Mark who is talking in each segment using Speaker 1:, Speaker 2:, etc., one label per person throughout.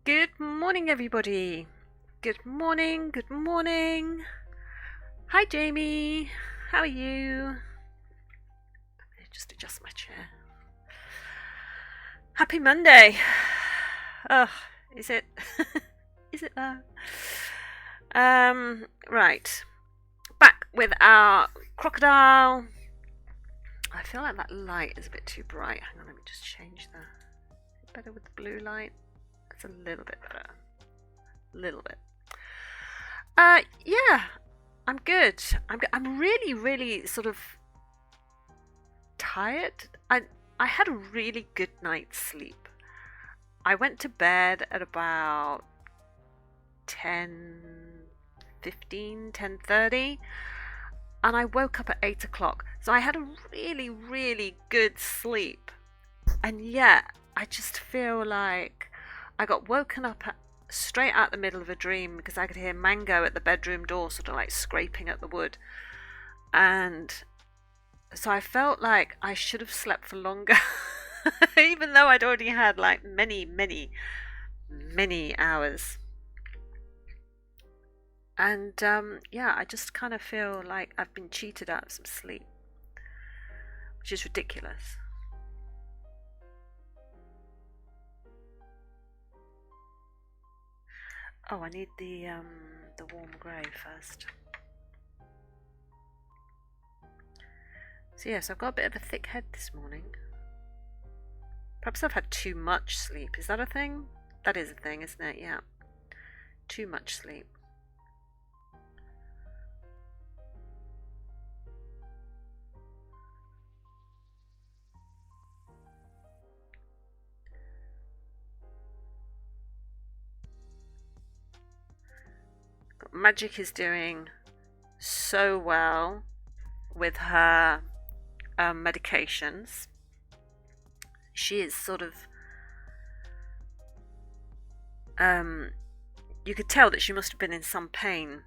Speaker 1: Good morning, everybody. Good morning, good morning. Hi, Jamie. How are you? Let me just adjust my chair. Happy Monday. Oh, is it? Is it though? Right. Back with our crocodile. I feel like that light is a bit too bright. Hang on, let me just change that. Better with the blue light. It's a little bit better. A little bit. Yeah, I'm good. I'm really, really sort of tired. I had a really good night's sleep. I went to bed at about 10:15, 10:30, and I woke up at 8 o'clock. So I had a really, really good sleep. And yet, I just feel like I got woken up straight out the middle of a dream because I could hear Mango at the bedroom door sort of like scraping at the wood. And so I felt like I should have slept for longer, even though I'd already had like many, many, many hours. And yeah, I just kind of feel like I've been cheated out of some sleep, which is ridiculous. Oh, I need the warm grey first. So yes, I've got a bit of a thick head this morning. Perhaps I've had too much sleep. Is that a thing? That is a thing, isn't it? Yeah. Too much sleep. Magic is doing so well with her medications. She is sort of you could tell that she must have been in some pain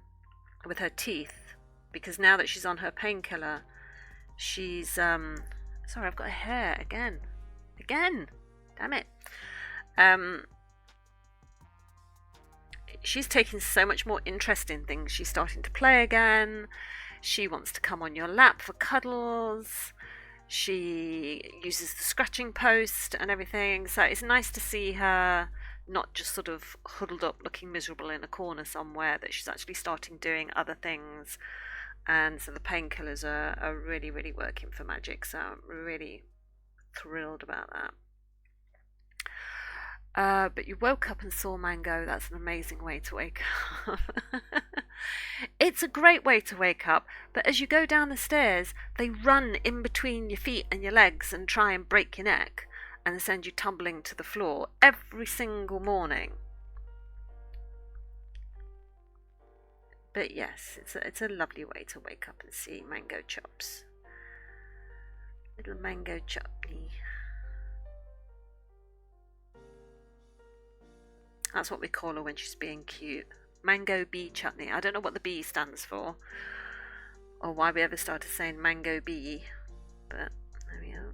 Speaker 1: with her teeth, because now that she's on her painkiller, she's sorry, I've got a hair again, damn it. She's taking so much more interest in things. She's starting to play again. She wants to come on your lap for cuddles. She uses the scratching post and everything. So it's nice to see her not just sort of huddled up looking miserable in a corner somewhere, that she's actually starting doing other things. And so the painkillers are really, really working for Magic. So I'm really thrilled about that. But you woke up and saw Mango. That's an amazing way to wake up. It's a great way to wake up, but as you go down the stairs, they run in between your feet and your legs and try and break your neck and send you tumbling to the floor every single morning. But yes, it's a lovely way to wake up and see Mango Chops. Little Mango Chutney. That's what we call her when she's being cute. Mango bee chutney. I don't know what the bee stands for, or why we ever started saying mango bee, but there we are.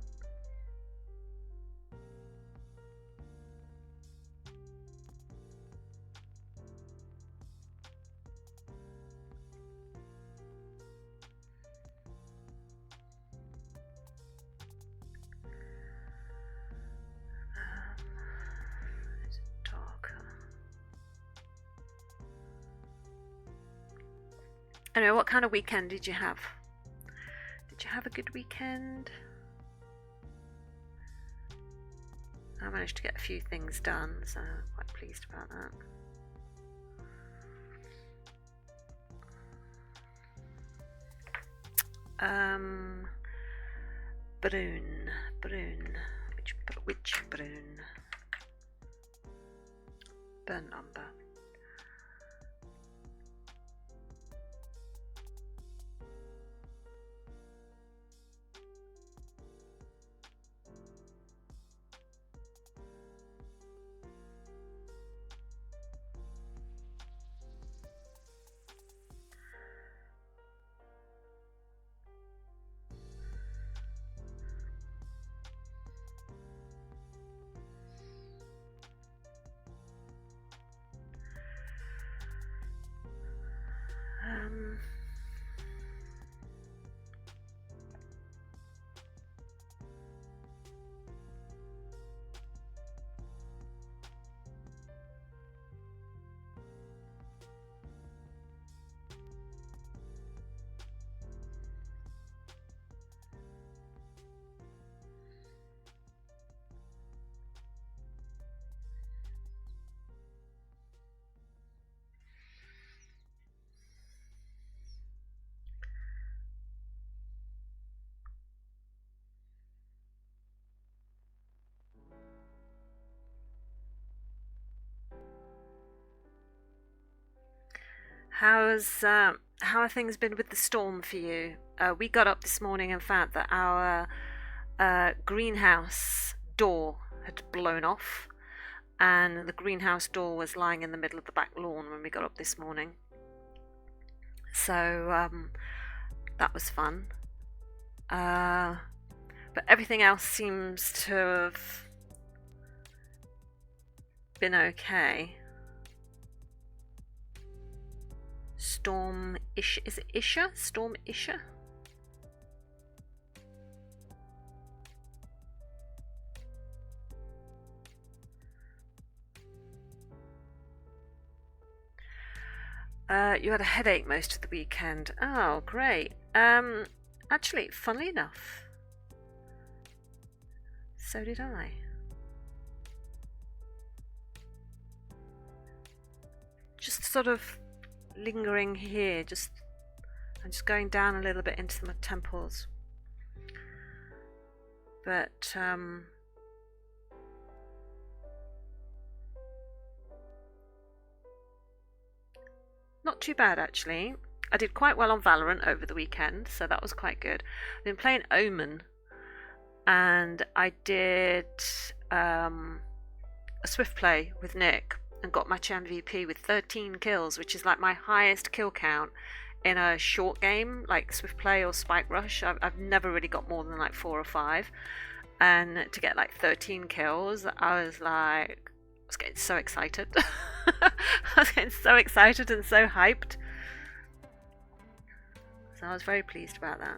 Speaker 1: Anyway, what kind of weekend did you have? Did you have a good weekend? I managed to get a few things done, so I'm quite pleased about that. Brune. Which brune? Burnt umber. How have things been with the storm for you? We got up this morning and found that our greenhouse door had blown off, and the greenhouse door was lying in the middle of the back lawn when we got up this morning. So that was fun. But everything else seems to have been okay. Storm Isha, is it Isha? Storm Isha? You had a headache most of the weekend. Oh, great. Actually, funnily enough, so did I. Just sort of lingering here, I'm just going down a little bit into my temples. But not too bad actually. I did quite well on Valorant over the weekend, so that was quite good. I've been playing Omen, and I did a Swift play with Nick and got match MVP with 13 kills, which is like my highest kill count in a short game like Swift play or Spike Rush. I've never really got more than like 4 or 5, and to get like 13 kills, I was getting so excited. I was getting so excited and so hyped. So I was very pleased about that.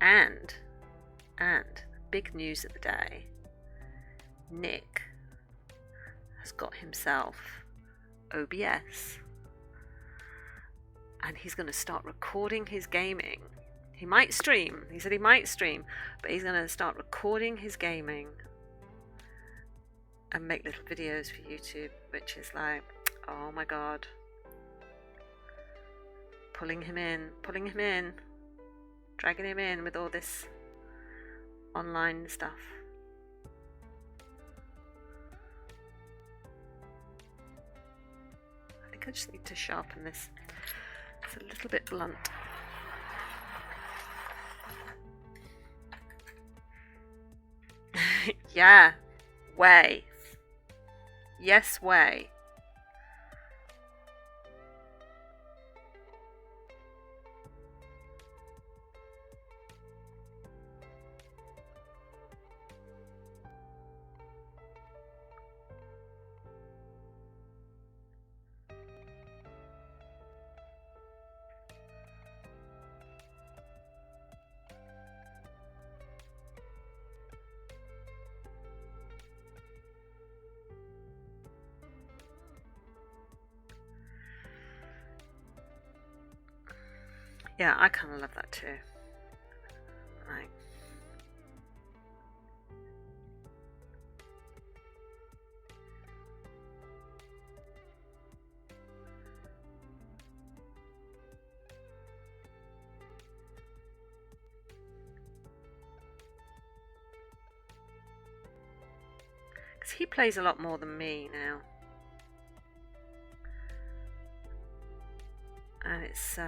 Speaker 1: And big news of the day, Nick has got himself OBS, and he's going to start recording his gaming. He might stream. He said he might stream, but he's going to start recording his gaming and make little videos for YouTube, which is like, oh my god. Pulling him in, dragging him in with all this online stuff. I think I just need to sharpen this. It's a little bit blunt. Yeah, way. Yes, way. Yeah, I kind of love that too. Right. Because he plays a lot more than me now. And it's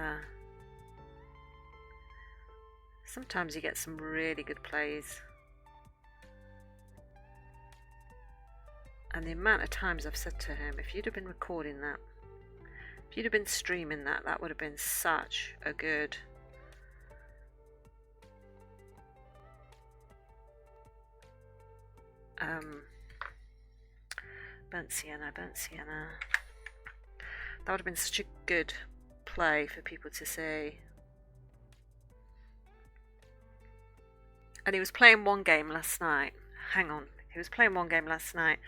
Speaker 1: sometimes you get some really good plays. And the amount of times I've said to him, if you'd have been recording that, if you'd have been streaming that, that would have been such a good Burnt Sienna, burnt Sienna. That would have been such a good play for people to see. And he was playing one game last night. Hang on. He was playing one game last night.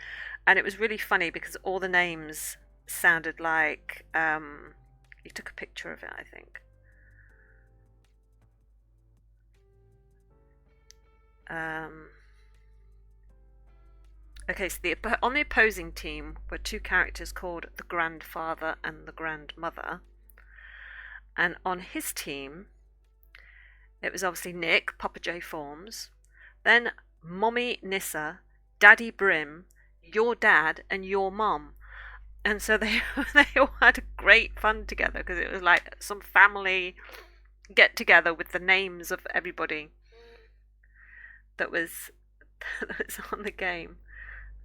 Speaker 1: And it was really funny because all the names sounded like... he took a picture of it, I think. Okay, so on the opposing team were two characters called the Grandfather and the Grandmother. And on his team, it was obviously Nick, Papa J Forms, then Mommy Nissa, Daddy Brim, your dad, and your mum. And so they all had great fun together because it was like some family get together with the names of everybody that was on the game.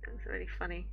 Speaker 1: It was really funny.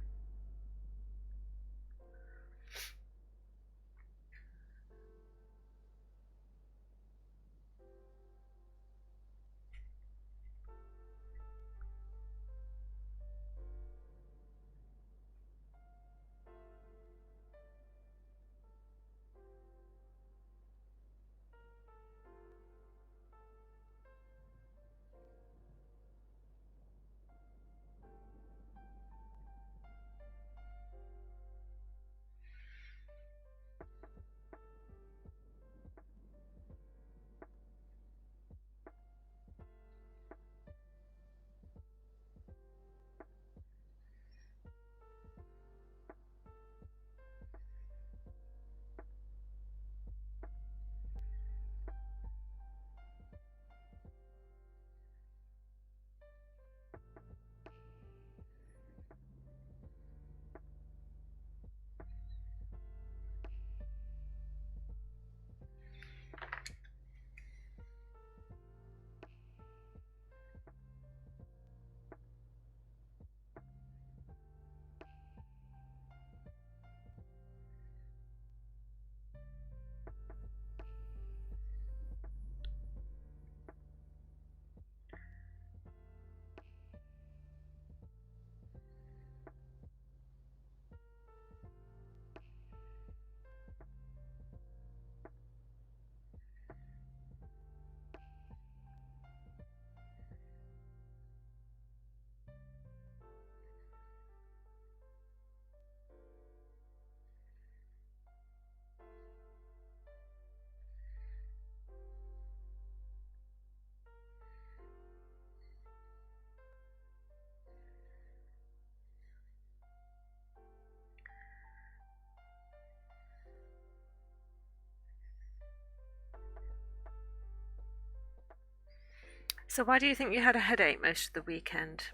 Speaker 1: So why do you think you had a headache most of the weekend?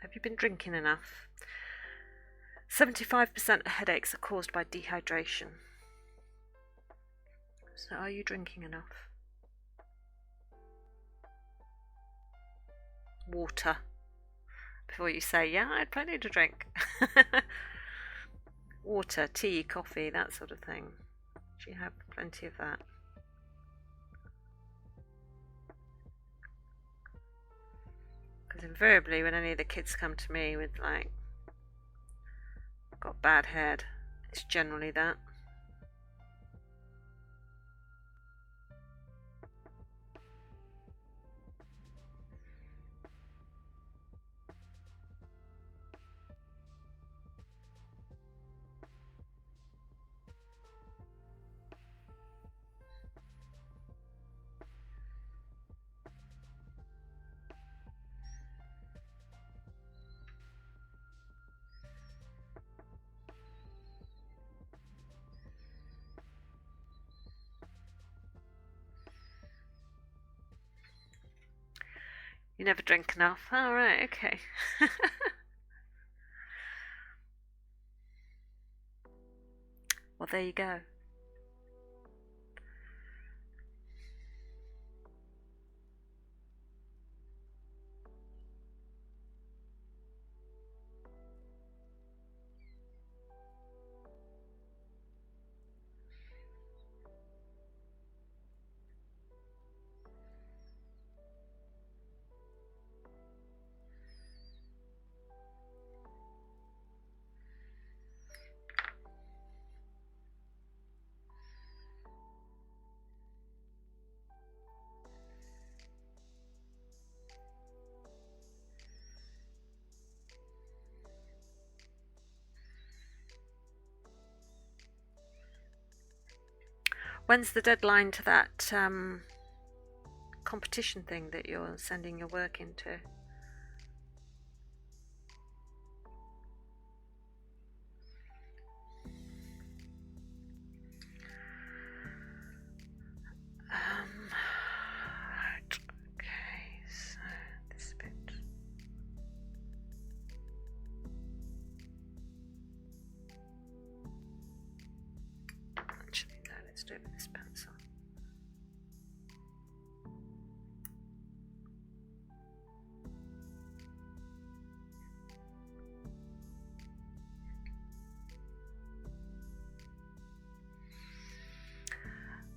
Speaker 1: Have you been drinking enough? 75% of headaches are caused by dehydration. So are you drinking enough? Water. Before you say, yeah, I had plenty to drink. Water, tea, coffee, that sort of thing. Do you have plenty of that? Because invariably when any of the kids come to me with like, got bad head, it's generally that. You never drink enough. Oh, right, okay. Well, there you go. When's the deadline to that competition thing that you're sending your work into? Right. Okay, so this bit. Actually, no, let's do it with this pencil.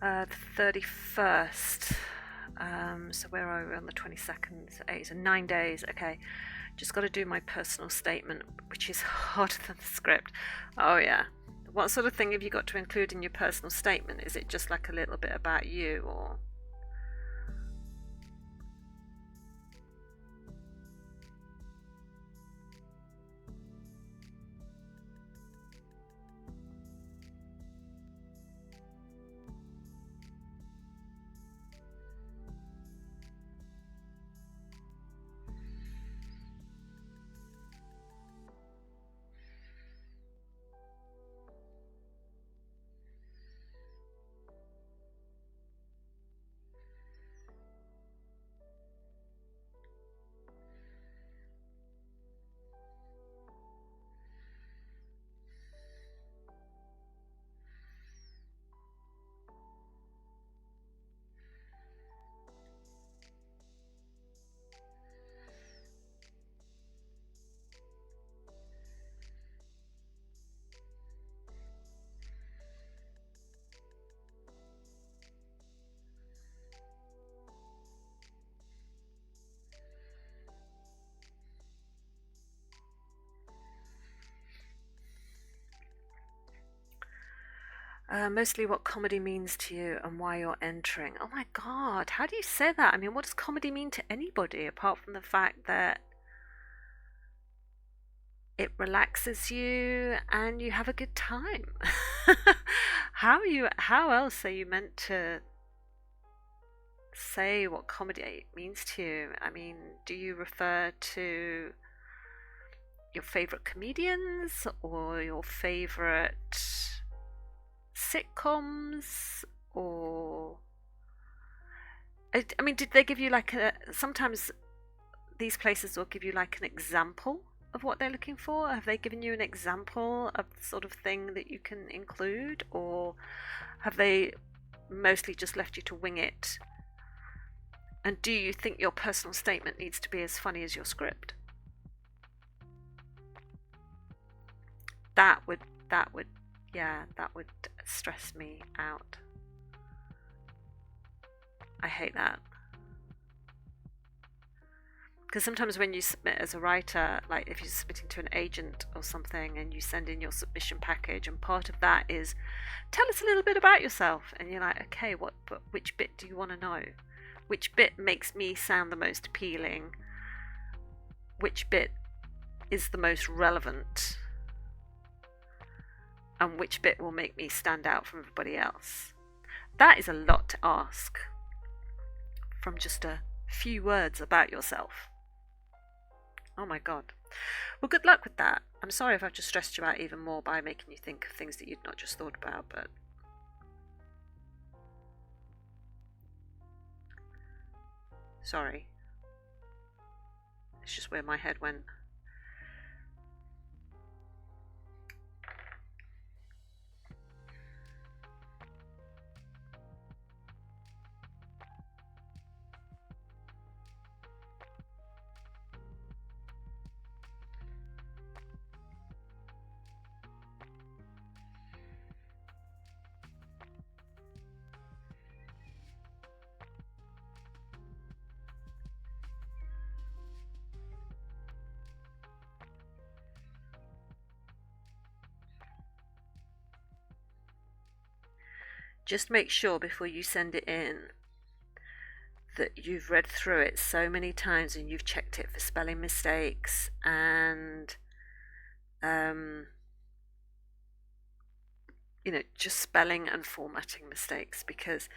Speaker 1: The 31st. So where are we on the 22nd? So 9 days. Okay, just got to do my personal statement, which is harder than the script. Oh yeah. What sort of thing have you got to include in your personal statement? Is it just like a little bit about you, or? Mostly what comedy means to you and why you're entering. Oh my god, how do you say that? I mean, what does comedy mean to anybody apart from the fact that it relaxes you and you have a good time? How else are you meant to say what comedy means to you? I mean, do you refer to your favorite comedians or your favorite sitcoms, or I mean, did they give you like a, sometimes these places will give you like an example of what they're looking for? Have they given you an example of the sort of thing that you can include, or have they mostly just left you to wing it? And do you think your personal statement needs to be as funny as your script? That would yeah, that would stress me out. I hate that. Because sometimes when you submit as a writer, like if you're submitting to an agent or something and you send in your submission package, and part of that is tell us a little bit about yourself, and you're like, okay, but which bit do you want to know? Which bit makes me sound the most appealing? Which bit is the most relevant? And which bit will make me stand out from everybody else? That is a lot to ask from just a few words about yourself. Oh my god. Well, good luck with that. I'm sorry if I've just stressed you out even more by making you think of things that you'd not just thought about, but sorry. It's just where my head went. Just make sure before you send it in that you've read through it so many times and you've checked it for spelling mistakes and just spelling and formatting mistakes, because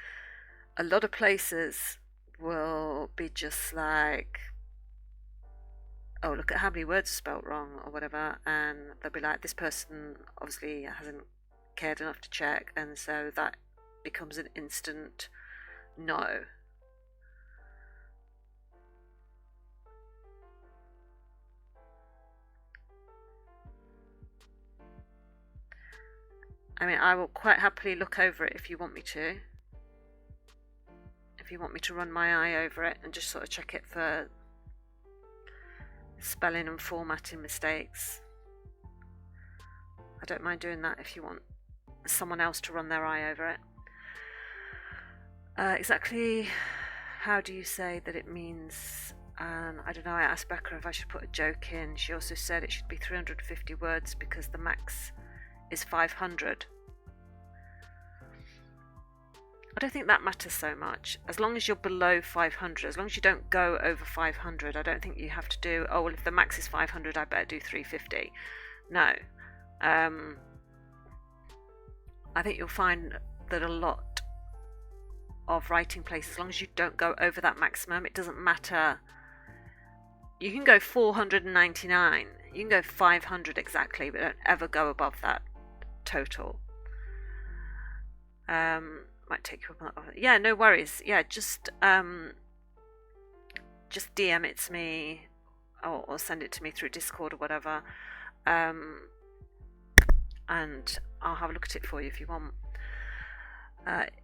Speaker 1: a lot of places will be just like, oh, look at how many words are spelt wrong or whatever, and they'll be like, this person obviously hasn't cared enough to check, and so that becomes an instant no. I mean, I will quite happily look over it if you want me to. If you want me to run my eye over it and just sort of check it for spelling and formatting mistakes, I don't mind doing that if you want someone else to run their eye over it. Exactly how do you say that it means? I don't know, I asked Becca if I should put a joke in. She also said it should be 350 words because the max is 500. I don't think that matters so much. As long as you're below 500, as long as you don't go over 500, I don't think you have to do, oh, well, if the max is 500, I better do 350. No. I think you'll find that a lot of writing places, as long as you don't go over that maximum, it doesn't matter. You can go 499, you can go 500 exactly, but don't ever go above that total. Might take you up on that. Yeah, no worries. Yeah, just DM it to me, or send it to me through Discord or whatever, and I'll have a look at it for you if you want.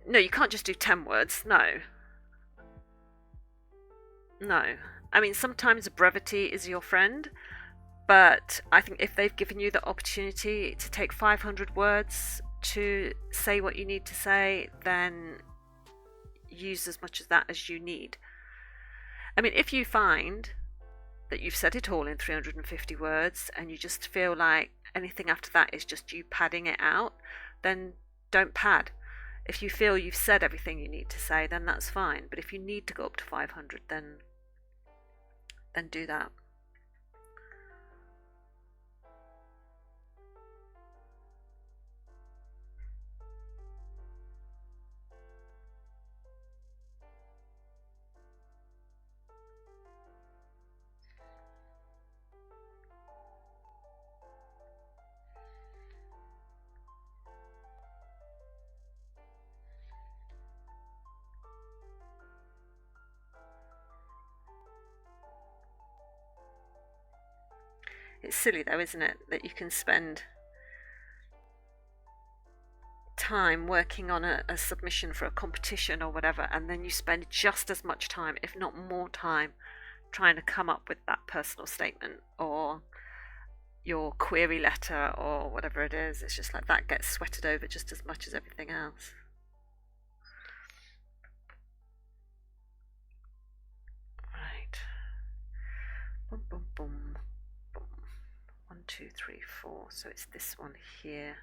Speaker 1: No, you can't just do 10 words. No. I mean, sometimes brevity is your friend, but I think if they've given you the opportunity to take 500 words to say what you need to say, then use as much of that as you need. I mean, if you find that you've said it all in 350 words and you just feel like anything after that is just you padding it out, then don't pad. If you feel you've said everything you need to say, then that's fine. But if you need to go up to 500, then do that. It's silly though, isn't it, that you can spend time working on a submission for a competition or whatever, and then you spend just as much time, if not more time, trying to come up with that personal statement or your query letter or whatever it is. It's just like that gets sweated over just as much as everything else. Right. Boom, boom, boom, boom. 1, 2, 3, 4. So it's this one here.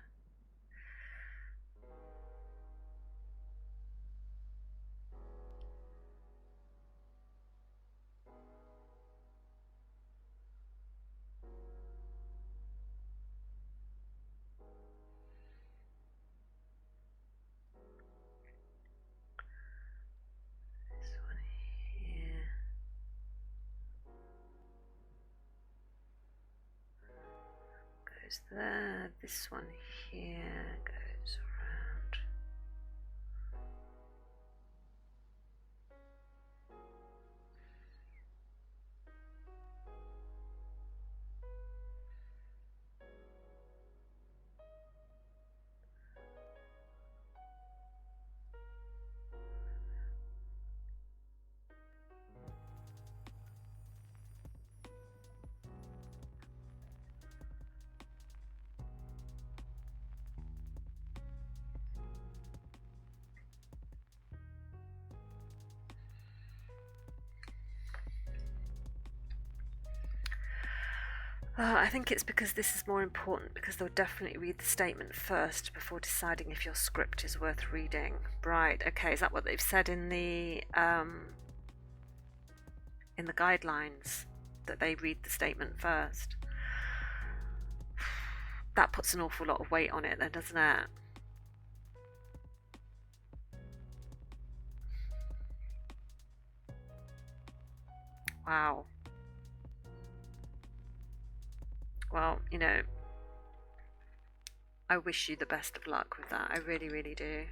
Speaker 1: There, this one here goes around. I think it's because this is more important, because they'll definitely read the statement first before deciding if your script is worth reading. Right, okay, is that what they've said in the guidelines, that they read the statement first? That puts an awful lot of weight on it then, doesn't it? Wow. Well, I wish you the best of luck with that. I really, really do.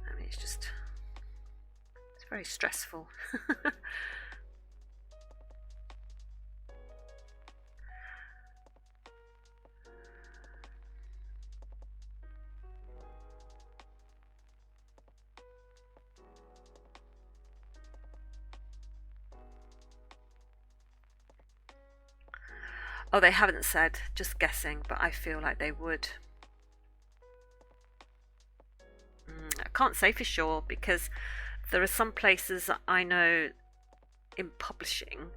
Speaker 1: I mean, it's very stressful. Oh, they haven't said, just guessing, but I feel like they would. I can't say for sure because there are some places that I know in publishing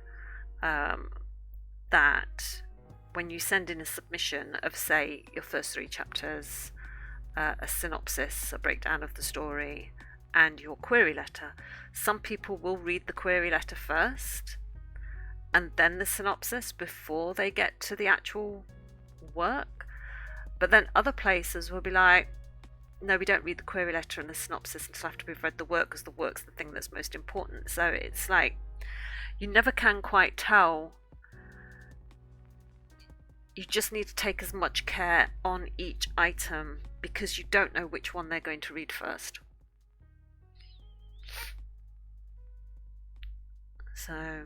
Speaker 1: um, that when you send in a submission of, say, your first 3 chapters, a synopsis, a breakdown of the story, and your query letter, some people will read the query letter first and then the synopsis before they get to the actual work. But then other places will be like, no, we don't read the query letter and the synopsis until after we've read the work, because the work's the thing that's most important. So it's like you never can quite tell. You just need to take as much care on each item because you don't know which one they're going to read first. So,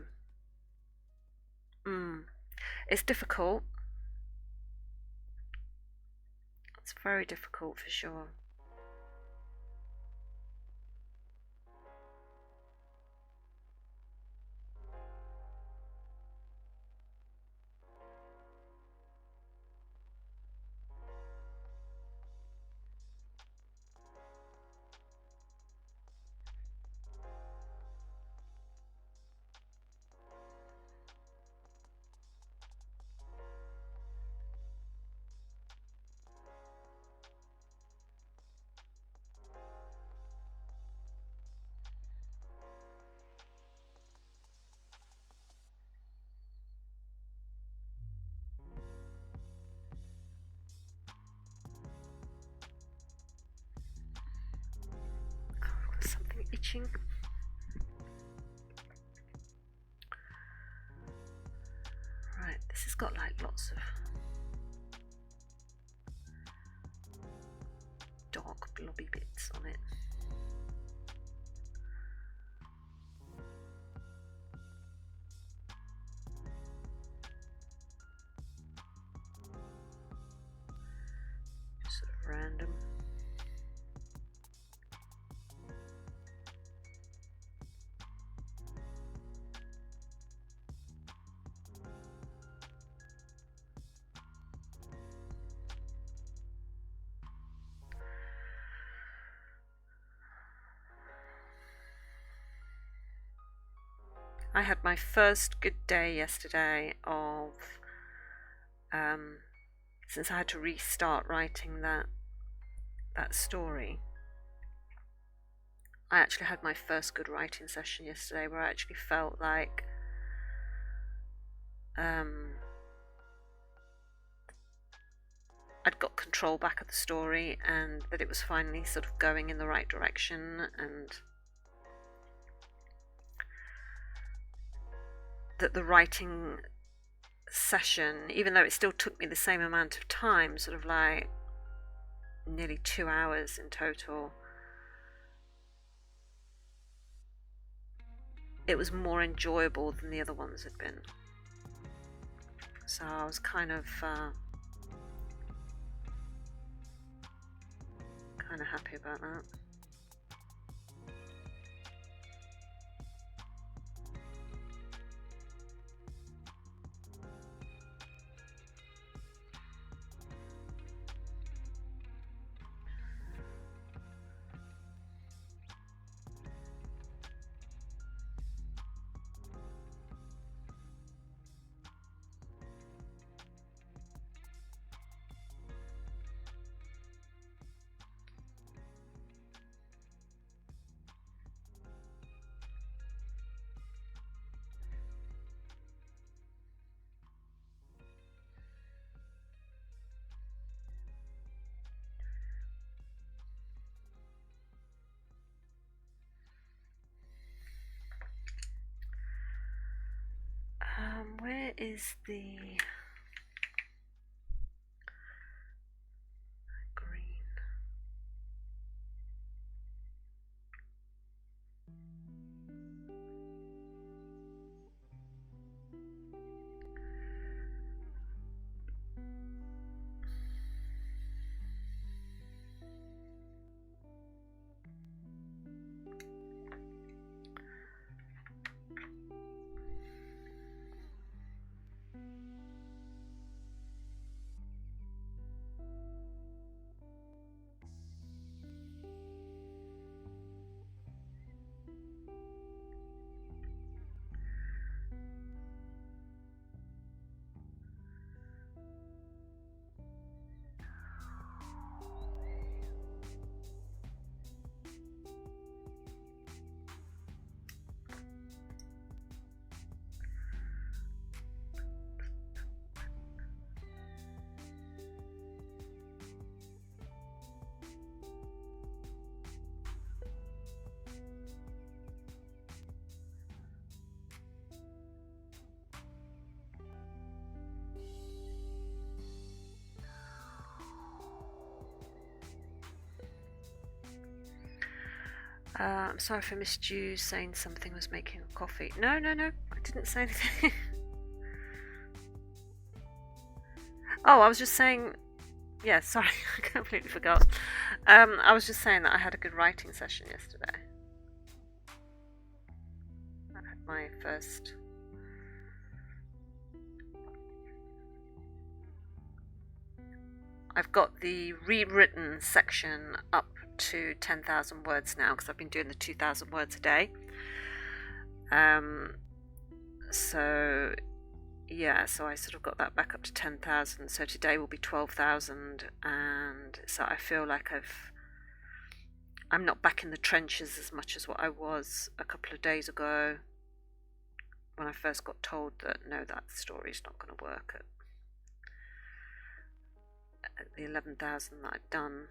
Speaker 1: it's difficult. It's very difficult for sure. Something itching. Right, this has got like lots of dark blobby bits on it. Just sort of random. I had my first good day yesterday of since I had to restart writing that story. I actually had my first good writing session yesterday where I actually felt like I'd got control back of the story and that it was finally sort of going in the right direction, and that the writing session, even though it still took me the same amount of time, sort of like nearly 2 hours in total, it was more enjoyable than the other ones had been. So I was kind of happy about that. where is the green? I'm sorry if I missed you saying something was making a coffee. No, I didn't say anything. Oh, I was just saying, yeah, sorry, I completely forgot. I was just saying that I had a good writing session yesterday. I had my first. I've got the rewritten section up to 10,000 words now because I've been doing the 2,000 words a day. So yeah, so I sort of got that back up to 10,000. So today will be 12,000, and so I feel like I'm not back in the trenches as much as what I was a couple of days ago when I first got told that no, that story's not going to work at the 11,000 that I'd done.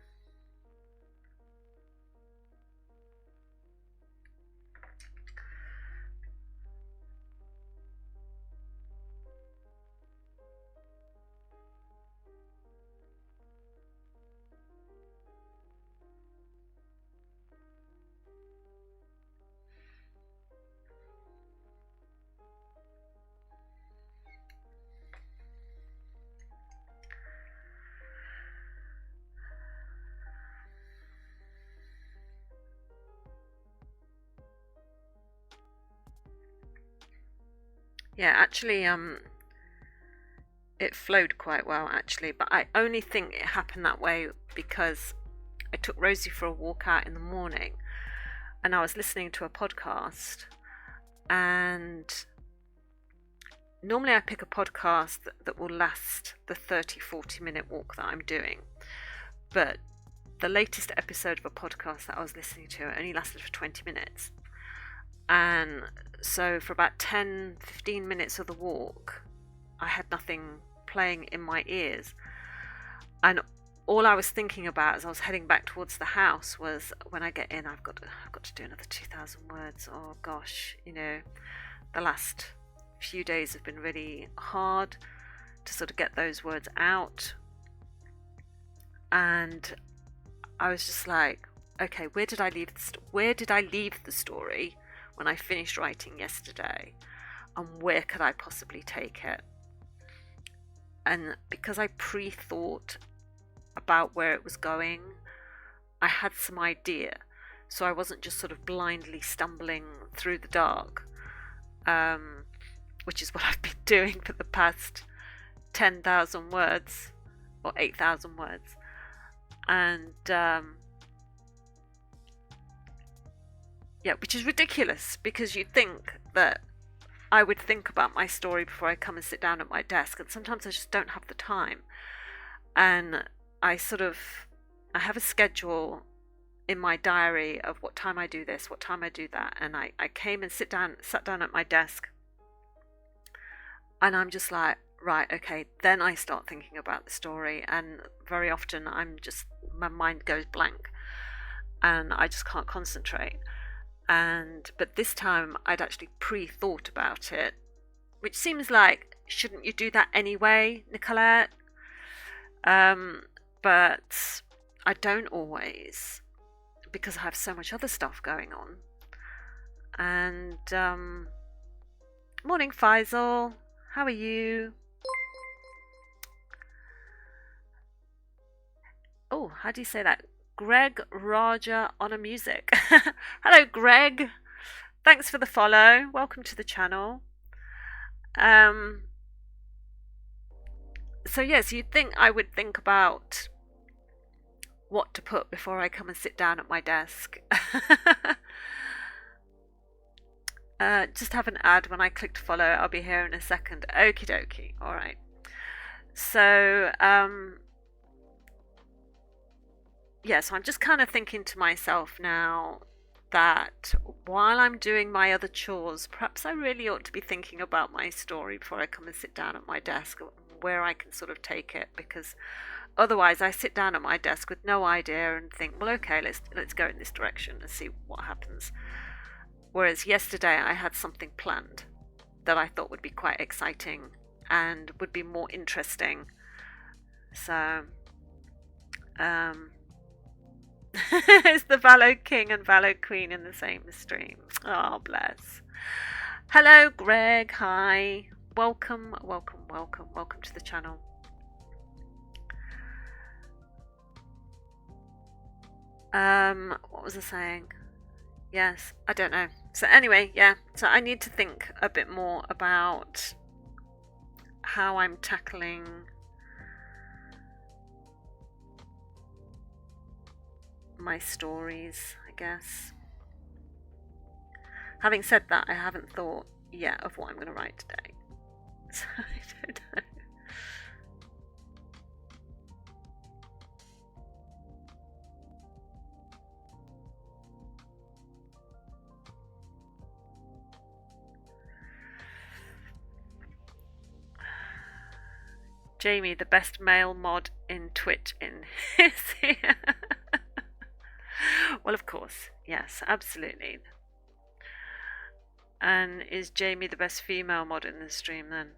Speaker 1: Yeah, actually, it flowed quite well actually, but I only think it happened that way because I took Rosie for a walk out in the morning and I was listening to a podcast, and normally I pick a podcast that will last the 30-40 minute walk that I'm doing, but the latest episode of a podcast that I was listening to only lasted for 20 minutes. And so for about 10-15 minutes of the walk, I had nothing playing in my ears. And all I was thinking about as I was heading back towards the house was, when I get in, I've got to do another 2,000 words. Oh gosh, the last few days have been really hard to sort of get those words out. And I was just like, okay, where did I leave the story when I finished writing yesterday, and where could I possibly take it? And because I pre-thought about where it was going, I had some idea, so I wasn't just sort of blindly stumbling through the dark, which is what I've been doing for the past 10,000 words or 8,000 words. And yeah, which is ridiculous, because you'd think that I would think about my story before I come and sit down at my desk, and sometimes I just don't have the time. And I have a schedule in my diary of what time I do this, what time I do that, and I came and sat down at my desk, and I'm just like, right, okay, then I start thinking about the story, and very often my mind goes blank and I just can't concentrate. But this time I'd actually pre-thought about it, which seems like shouldn't you do that anyway, Nicolette? But I don't always, because I have so much other stuff going on. And morning, Faisal. How are you? Oh, how do you say that? Greg Raja Honor Music. Hello, Greg. Thanks for the follow. Welcome to the channel. So yes, you'd think I would think about what to put before I come and sit down at my desk. Just have an ad when I click to follow. I'll be here in a second. Okie dokie. All right. So yeah, so I'm just kind of thinking to myself now that while I'm doing my other chores, perhaps I really ought to be thinking about my story before I come and sit down at my desk, where I can sort of take it, because otherwise I sit down at my desk with no idea and think, well, okay, let's go in this direction and see what happens. Whereas yesterday I had something planned that I thought would be quite exciting and would be more interesting. So it's the Valo King and Valo Queen in the same stream. Oh, bless. Hello, Greg. Hi. Welcome to the channel. What was I saying? Yes, I don't know. So anyway, yeah. So I need to think a bit more about how I'm tackling my stories, I guess. Having said that, I haven't thought yet of what I'm going to write today. So I don't know. Jamie, the best male mod in Twitch in his here. Well, of course, yes, absolutely. And is Jamie the best female mod in the stream then?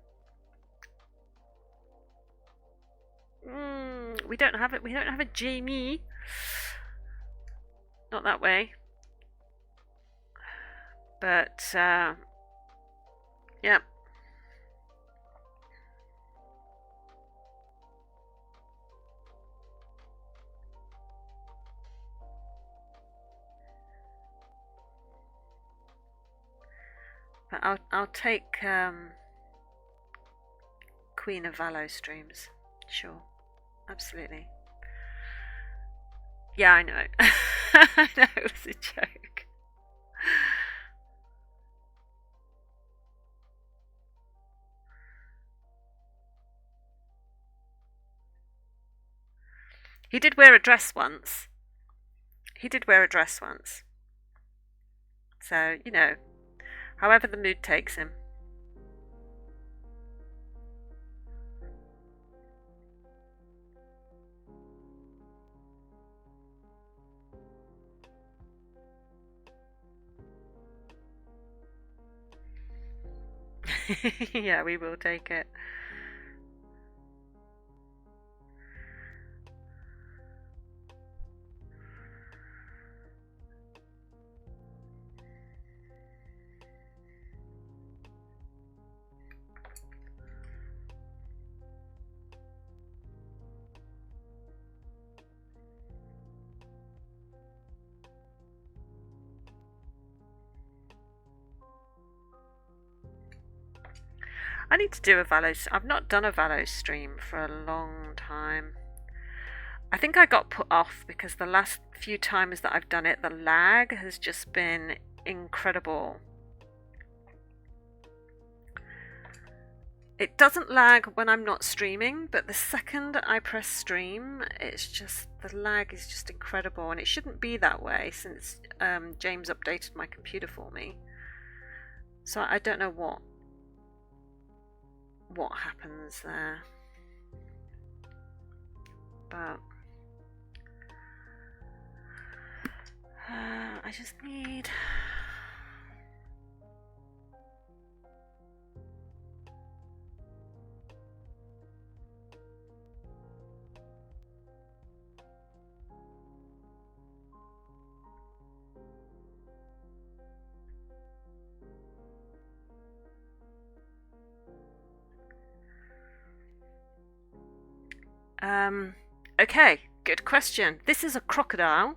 Speaker 1: We don't have it. We don't have a Jamie. Not that way. But yeah. But I'll take Queen of Valo streams. Sure. Absolutely. Yeah, I know. I know, it was a joke. He did wear a dress once. So, you know, however the mood takes him. Yeah, we will take it. I need to do a Valo. I've not done a Valo stream for a long time. I think I got put off because the last few times that I've done it, the lag has just been incredible. It doesn't lag when I'm not streaming, but the second I press stream, it's just, the lag is just incredible, and it shouldn't be that way since James updated my computer for me. So I don't know what happens there, but I just need Okay, good question. This is a crocodile,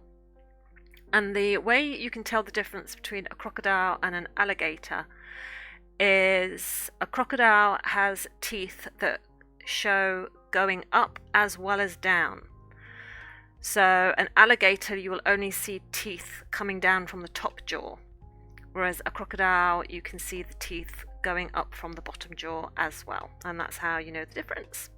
Speaker 1: and the way you can tell the difference between a crocodile and an alligator is a crocodile has teeth that show going up as well as down. So an alligator, you will only see teeth coming down from the top jaw, whereas a crocodile, you can see the teeth going up from the bottom jaw as well, and that's how you know the difference.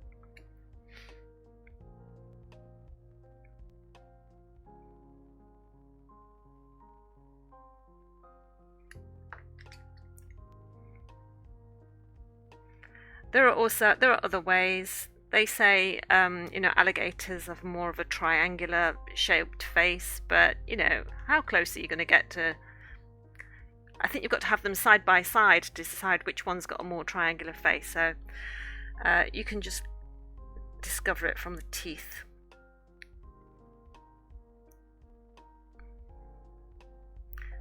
Speaker 1: There are other ways. They say, alligators have more of a triangular shaped face, but how close are you going to get to? I think you've got to have them side by side to decide which one's got a more triangular face. So you can just discover it from the teeth.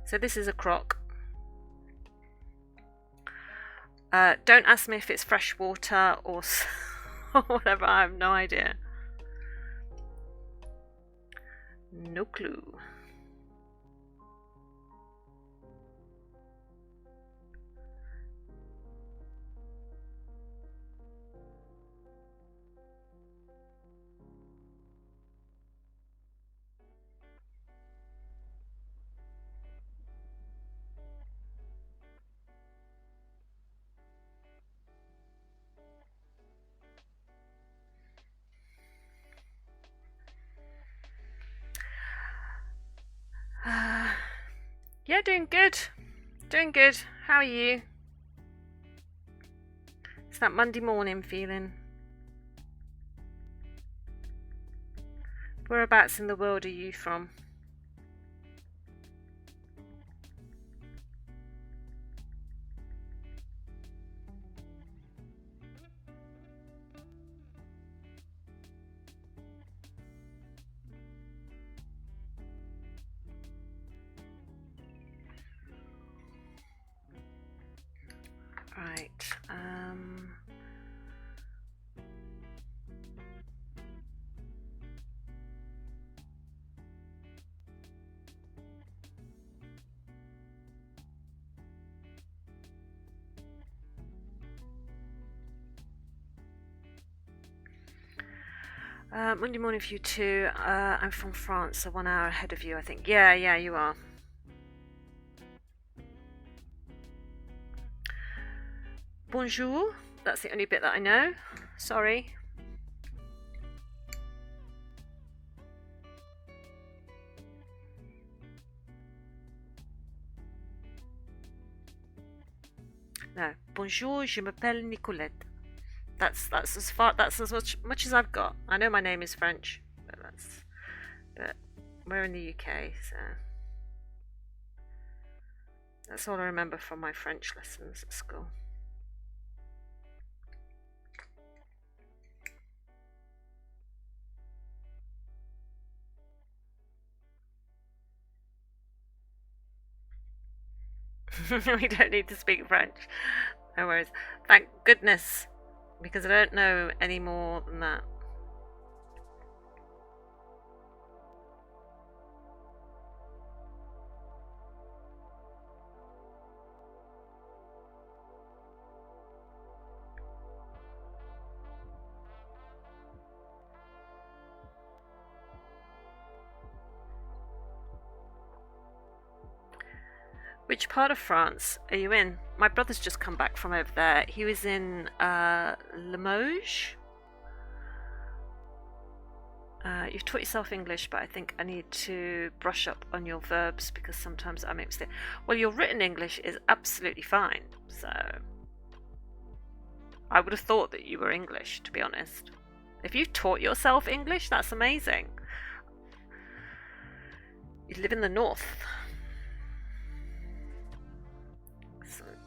Speaker 1: So this is a croc. Don't ask me if it's fresh water or whatever, I have no idea. No clue. Yeah, doing good. Doing good. How are you? It's that Monday morning feeling. Whereabouts in the world are you from? Right. Monday morning for you too. I'm from France, so 1 hour ahead of you, I think. Yeah, you are. Bonjour. That's the only bit that I know. Sorry. No. Bonjour, je m'appelle Nicolette. That's as much as I've got. I know my name is French, but we're in the UK, so that's all I remember from my French lessons at school. We don't need to speak French. No worries. Thank goodness, because I don't know any more than that. Which part of France are you in? My brother's just come back from over there. He was in Limoges. You've taught yourself English, but I think I need to brush up on your verbs because sometimes I make mistakes. Well, your written English is absolutely fine, so I would have thought that you were English, to be honest. If you've taught yourself English, that's amazing. You live in the north. Excellent.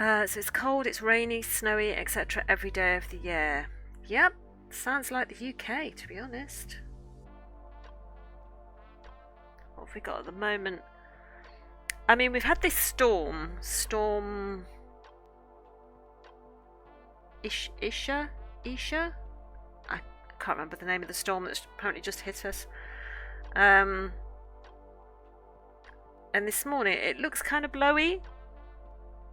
Speaker 1: So it's cold, it's rainy, snowy, etc. every day of the year. Yep, sounds like the UK, to be honest. What have we got at the moment? I mean, we've had this storm Isha? I can't remember the name of the storm that's apparently just hit us. And this morning it looks kind of blowy,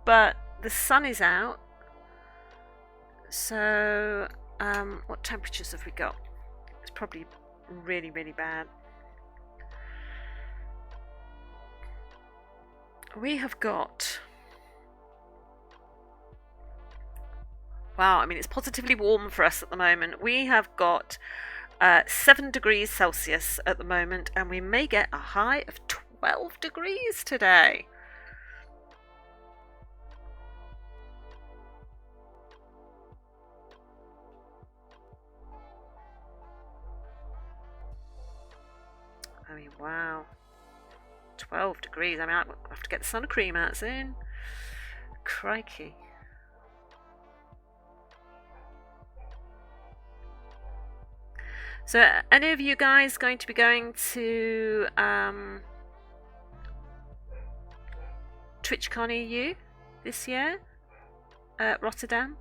Speaker 1: but the sun is out. So, what temperatures have we got? It's probably really, really bad. We have got... Wow, I mean, it's positively warm for us at the moment. We have got 7 degrees Celsius at the moment, and we may get a high of 12 degrees today. I mean, wow. 12 degrees. I mean, I'll have to get the sun cream out soon. Crikey. So, any of you guys going to be going to TwitchCon EU this year at Rotterdam?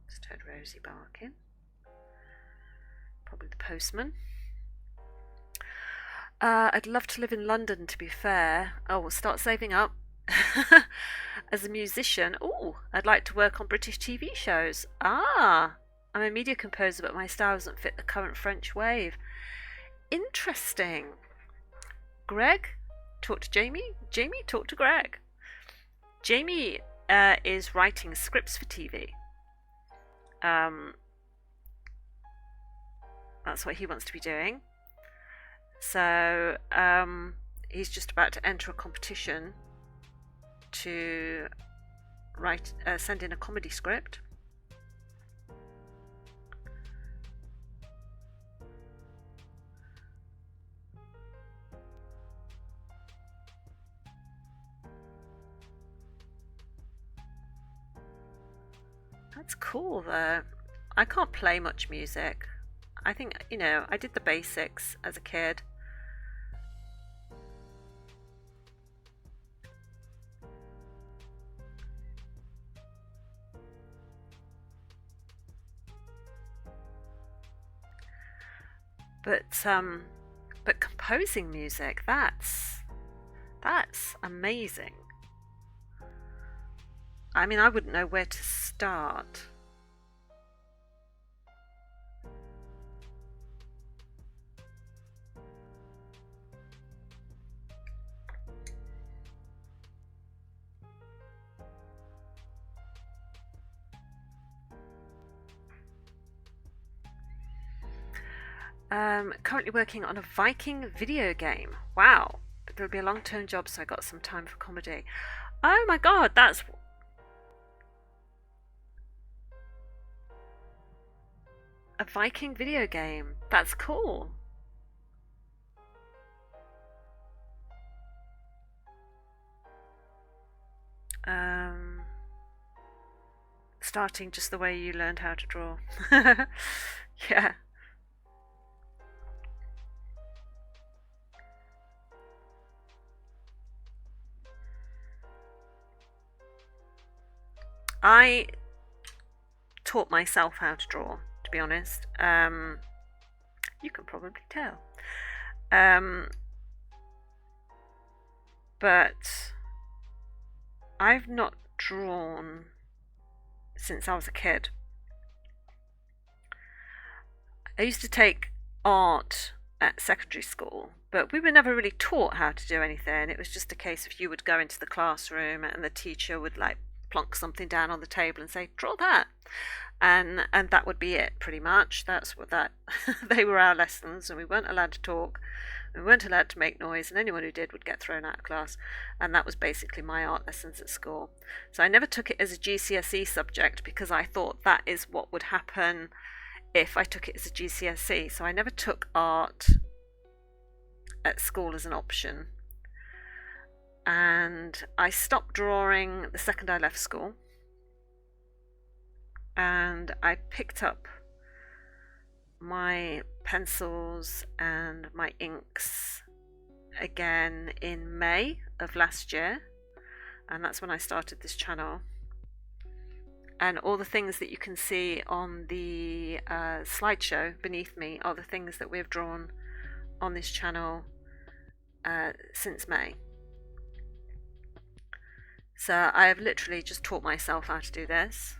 Speaker 1: Just heard Rosie barking. Probably the postman. I'd love to live in London, to be fair. Oh, we'll start saving up. As a musician, I'd like to work on British TV shows. I'm a media composer, but my style doesn't fit the current French wave. Interesting. Greg, talk to Jamie. Jamie, talk to Greg. Jamie is writing scripts for TV. That's what he wants to be doing. So he's just about to enter a competition to send in a comedy script. That's cool though. I can't play much music. I think, I did the basics as a kid. But composing music, that's amazing. I mean, I wouldn't know where to start. Currently working on a Viking video game. Wow. But there'll be a long-term job, so I got some time for comedy. Oh my god, that's... a Viking video game. That's cool. Starting just the way you learned how to draw. Yeah. I taught myself how to draw, to be honest. You can probably tell. But I've not drawn since I was a kid. I used to take art at secondary school, but we were never really taught how to do anything. It was just a case of you would go into the classroom and the teacher would plonk something down on the table and say, draw that. And that would be it, pretty much. That's what they were our lessons, and we weren't allowed to talk. We weren't allowed to make noise, and anyone who did would get thrown out of class. And that was basically my art lessons at school. So I never took it as a GCSE subject because I thought that is what would happen if I took it as a GCSE. So I never took art at school as an option. And I stopped drawing the second I left school. And I picked up my pencils and my inks again in May of last year, and that's when I started this channel. And all the things that you can see on the slideshow beneath me are the things that we've drawn on this channel since May. So I have literally just taught myself how to do this.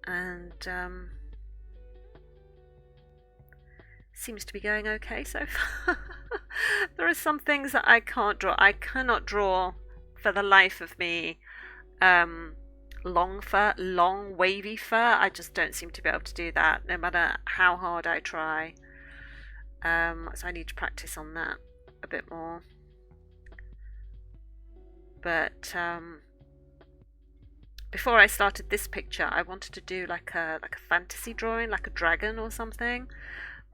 Speaker 1: And seems to be going okay so far. There are some things that I can't draw. I cannot draw for the life of me long fur, long wavy fur. I just don't seem to be able to do that, no matter how hard I try. So I need to practice on that a bit more. But before I started this picture, I wanted to do like a fantasy drawing, like a dragon or something,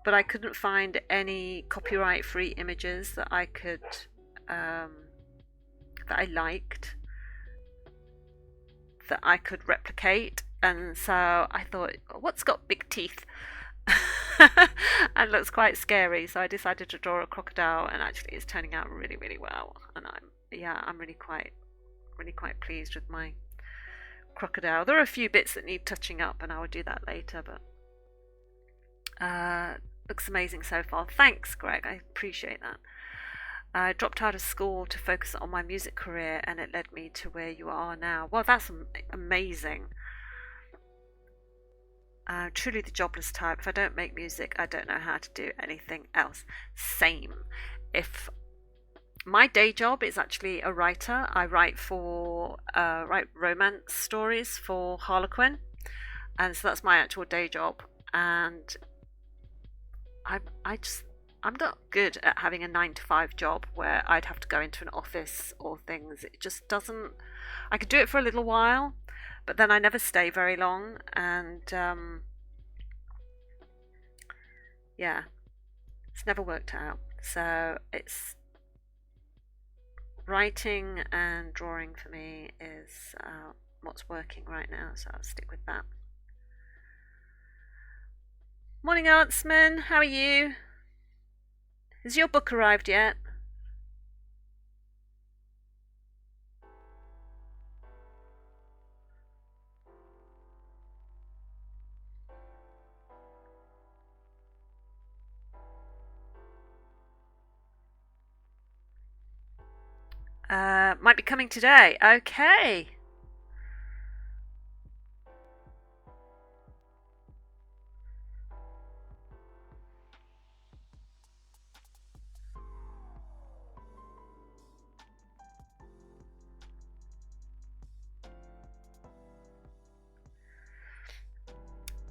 Speaker 1: but I couldn't find any copyright-free images that I could that I liked, that I could replicate. And so I thought, what's got big teeth and looks quite scary? So I decided to draw a crocodile, and actually it's turning out really, really well. And I'm really quite pleased with my crocodile. There are a few bits that need touching up, and I will do that later, but looks amazing so far. Thanks, Greg, I appreciate that. I dropped out of school to focus on my music career, and it led me to where you are now. Well, that's amazing. Truly the jobless type. If I don't make music, I don't know how to do anything else. Same. If my day job is actually a writer. I write romance stories for Harlequin, and so that's my actual day job. And I'm not good at having a 9-to-5 job where I'd have to go into an office or things. It just doesn't. I could do it for a little while, but then I never stay very long, and yeah, it's never worked out. So it's writing and drawing for me is what's working right now, so I'll stick with that. Morning, Artsman, how are you? Has your book arrived yet? Might be coming today. Okay.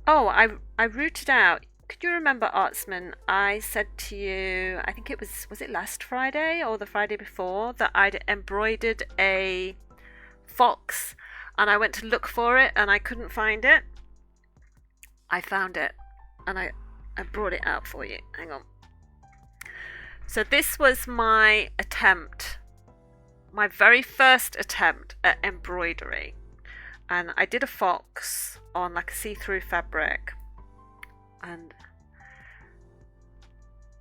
Speaker 1: Oh, I rooted out. Could you remember, Artsman? I said to you, I think it was it last Friday or the Friday before, that I'd embroidered a fox, and I went to look for it and I couldn't find it. I found it, and I brought it out for you. Hang on. So this was my attempt, my very first attempt at embroidery, and I did a fox on like a see-through fabric, and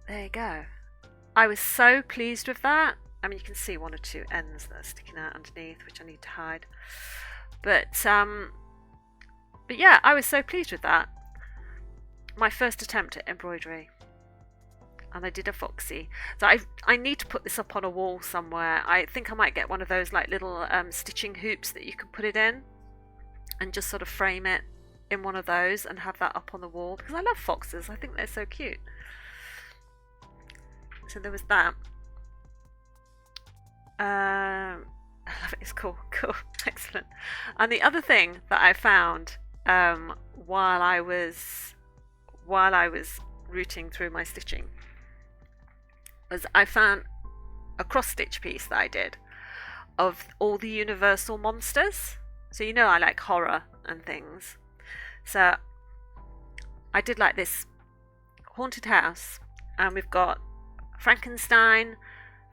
Speaker 1: there you go. I was so pleased with that. I mean, you can see one or two ends that are sticking out underneath, which I need to hide, but yeah, I was so pleased with that. My first attempt at embroidery, and I did a foxy. So I need to put this up on a wall somewhere. I think I might get one of those like little stitching hoops that you can put it in, and just sort of frame it in one of those and have that up on the wall, because I love foxes. I think they're so cute. So there was that. I love it. It's cool. Excellent. And the other thing that I found while I was while I was rooting through my stitching was I found a cross stitch piece that I did of all the Universal monsters. So you know I like horror and things. So I did like this haunted house, and we've got Frankenstein,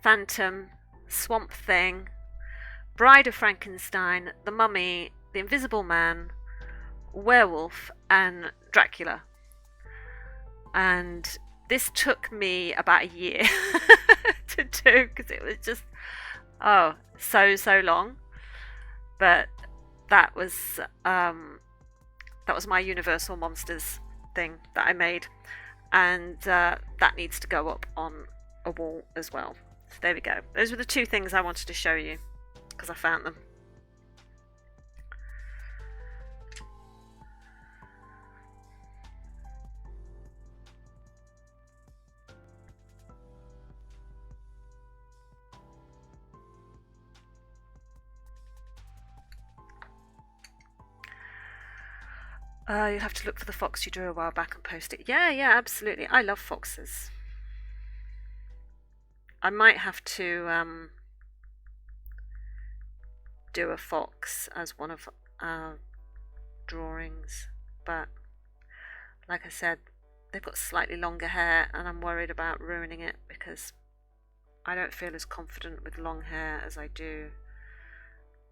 Speaker 1: Phantom, Swamp Thing, Bride of Frankenstein, the Mummy, the Invisible Man, Werewolf, and Dracula. And this took me about a year to do because it was just so long. But that was my Universal Monsters thing that I made, and that needs to go up on a wall as well. So there we go. Those were the two things I wanted to show you because I found them. You'll have to look for the fox you drew a while back and post it. Yeah, absolutely. I love foxes. I might have to do a fox as one of our drawings, but like I said, they've got slightly longer hair and I'm worried about ruining it because I don't feel as confident with long hair as I do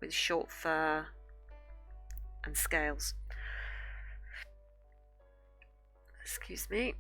Speaker 1: with short fur and scales. Excuse me.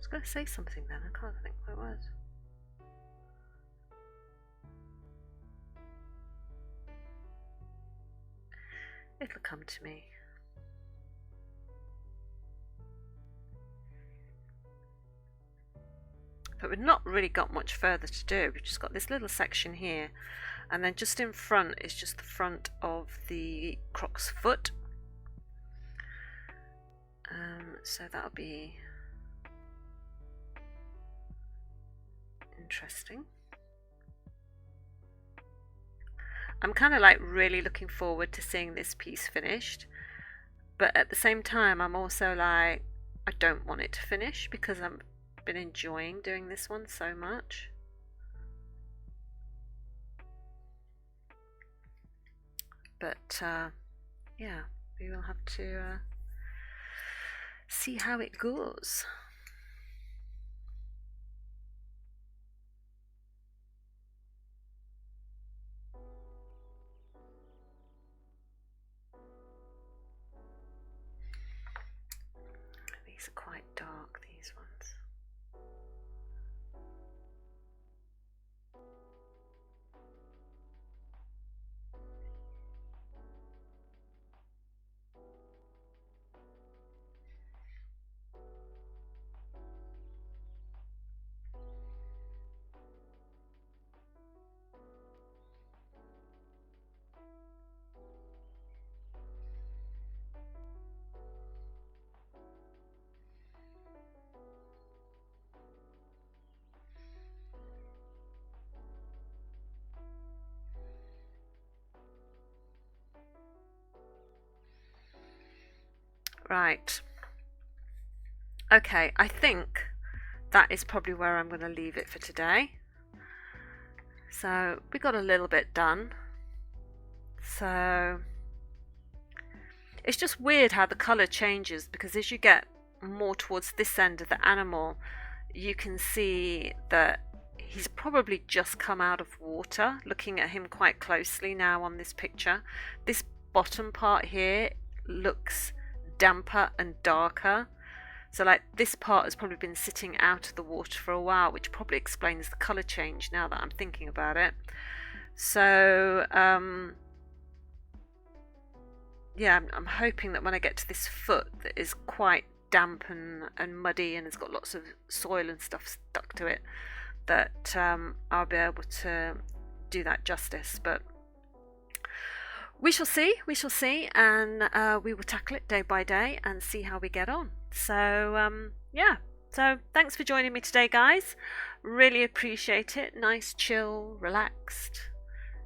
Speaker 1: I was going to say something then, I can't think what it was. It'll come to me. But we've not really got much further to do. We've just got this little section here, and then just in front is just the front of the croc's foot. So that'll be interesting. I'm kind of like really looking forward to seeing this piece finished, but at the same time I'm also like I don't want it to finish because I've been enjoying doing this one so much. But yeah, we will have to see how it goes. These are quite dark, these ones. Right. Okay, I think that is probably where I'm going to leave it for today. So we got a little bit done. So it's just weird how the colour changes, because as you get more towards this end of the animal, you can see that he's probably just come out of water. Looking at him quite closely now on this picture, this bottom part here looks damper and darker. So like this part has probably been sitting out of the water for a while, which probably explains the colour change now that I'm thinking about it. So yeah, I'm hoping that when I get to this foot that is quite damp and muddy and has got lots of soil and stuff stuck to it, that I'll be able to do that justice. But we shall see, and we will tackle it day by day and see how we get on. So yeah, so thanks for joining me today, guys. Really appreciate it. Nice, chill, relaxed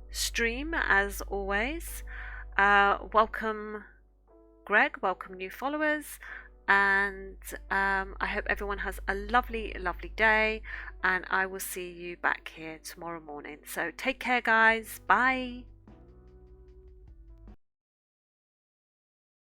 Speaker 1: stream as always. Welcome Greg, welcome new followers, and I hope everyone has a lovely day, and I will see you back here tomorrow morning. So take care, guys. Bye.